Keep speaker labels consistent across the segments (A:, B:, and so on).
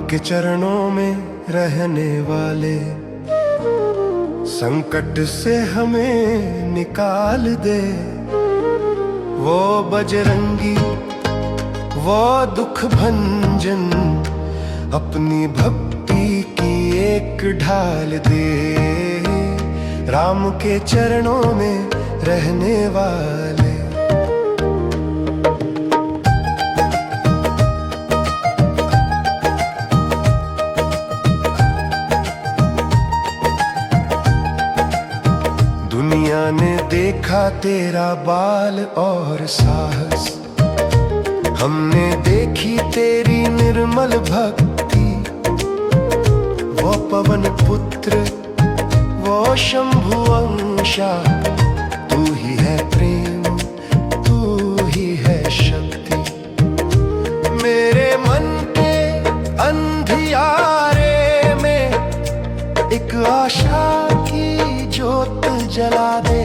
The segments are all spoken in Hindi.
A: के चरणों में रहने वाले, संकट से हमें निकाल दे। वो बजरंगी, वो दुख भंजन, अपनी भक्ति की एक ढाल दे। राम के चरणों में रहने वाले। दुनिया ने देखा तेरा बाल और साहस, हमने देखी तेरी निर्मल भक्ति। वो पवन पुत्र, वो शंभु अंशा, तू ही है प्रेम, तू ही है शक्ति। मेरे मन के अंधियारे में एक आशा की ज्योत जला दे।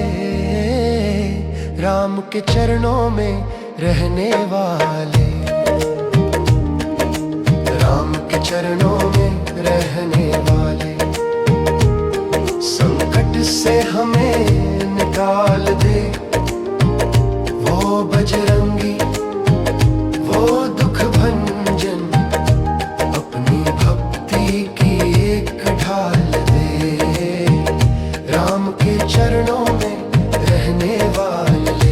A: राम के चरणों में रहने वाले, राम के चरणों में रहने वाले, संकट से हमें निकाल दे। वो बजरंगी, वो दुख भंजन, अपनी भक्ति की एक ढाल दे। राम के चरणों में रहने वाले।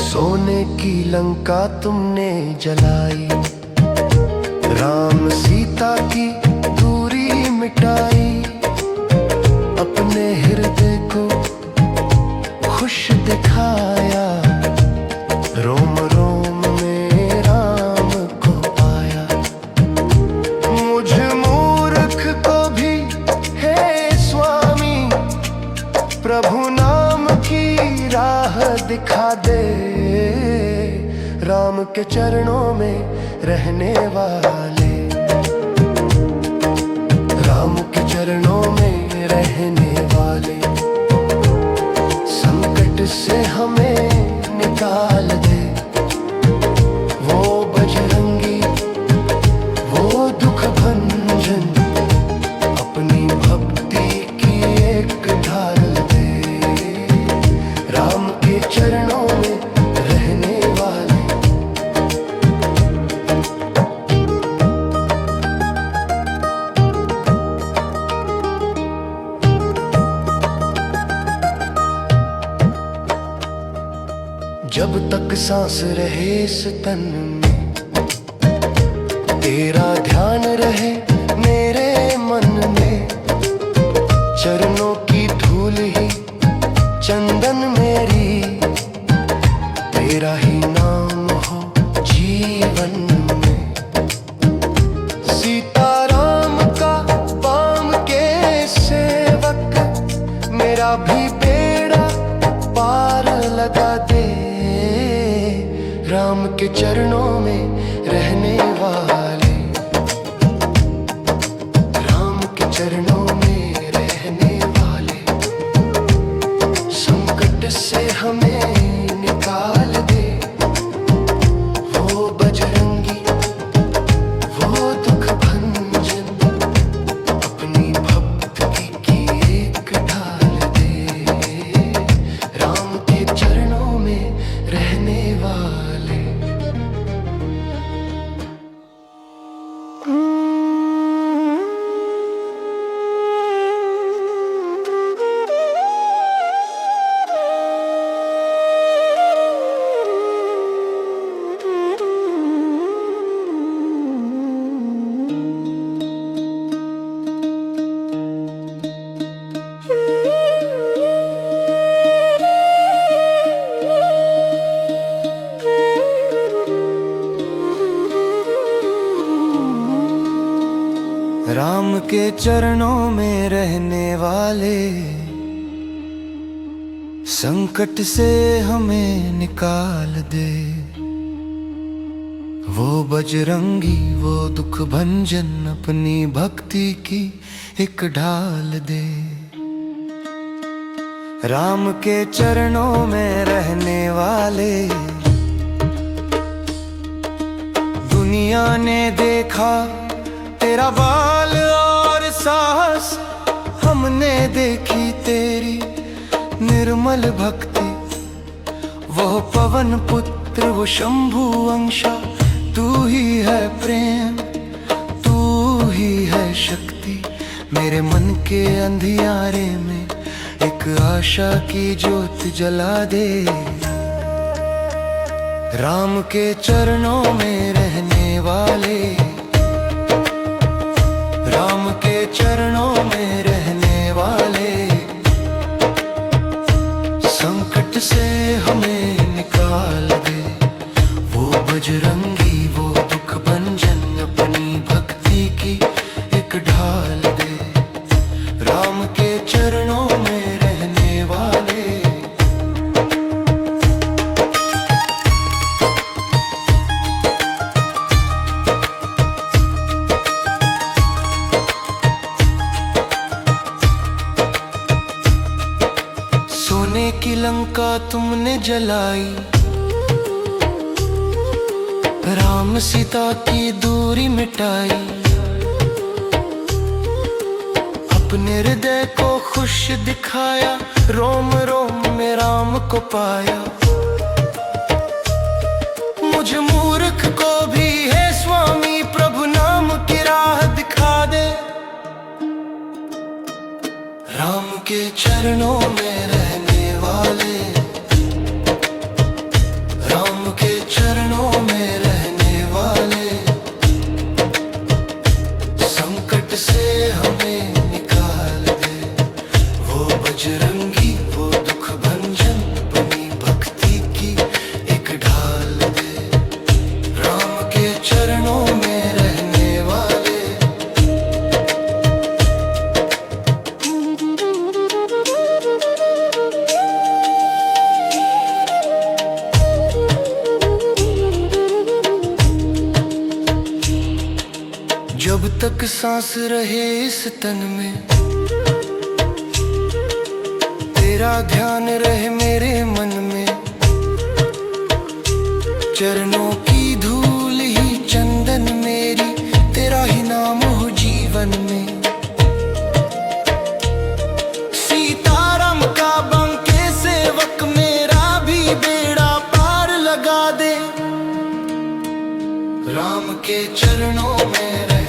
A: सोने की लंका तुमने जलाई, राम सीता की दूरी मिटाई। अपने हृदय को खुश दिखाया, रोम रोम में राम को पाया। मुझ मूर्ख को भी हे स्वामी, प्रभु नाम की राह दिखा दे। राम के चरणों में रहने वाले, राम के चरणों में रहने वाले, संकट से हमें निकाल दे। वो बजरंगी, वो दुख भंजन, अपनी भक्ति की एक ढाल दे। राम के चरणों में रहने वाले। जब तक सांस रहे इस तन में, तेरा ध्यान रहे मेरे मन में। चरणों की धूल ही चंदन मेरी, तेरा ही नाम हो जीवन में। सीताराम का पाम के सेवक, मेरा भी बेड़ा पार लगा दे। राम के चरणों में रहने वाले, राम के चरणों में रहने वाले, संकट से हमें निकाल दे। वो बजरंगी, वो दुख भंजन, अपनी भक्ति की एक ढाल दे। राम के चरणों में रहने वाले। राम के चरणों में रहने वाले, संकट से हमें निकाल दे। वो बजरंगी वो दुख भंजन अपनी भक्ति की एक ढाल दे। राम के चरणों में रहने वाले दुनिया ने देखा तेरा बाल और साहस, हमने देखी तेरी निर्मल भक्ति। वो पवन पुत्र वो शंभु अंशा, तू ही है प्रेम तू ही है शक्ति। मेरे मन के अंधियारे में एक आशा की ज्योत जला दे। राम के चरणों में रहने वाले, राम के चरणों में रहने वाले, संकट से हमें निकाल दे। वो बजरंगी वो दुख भंजन अपनी भक्ति की एक ढाल दे। राम के चरणों में रहने वाले। सोने की लंका तुमने जलाई, राम सीता की दूरी मिटाई। अपने हृदय को खुश दिखाया, रोम रोम में राम को पाया। मुझ मूर्ख को भी है स्वामी प्रभु नाम की राह दिखा दे। राम के चरणों में रहने वाले, राम के चरणों में रहने वाले, संकट से हमें निकाल दे। वो बजरंगी वो दुख भंजन अपनी भक्ति की एक ढाल दे। राम के चरणों में रहने वाले। जब तक सांस रहे इस तन में, तेरा ध्यान रहे मेरे मन में। चरणों की धूल ही चंदन मेरी, तेरा ही नाम हो जीवन में। सीताराम का बंके सेवक मेरा भी बेड़ा पार लगा दे। राम के चरणों में रह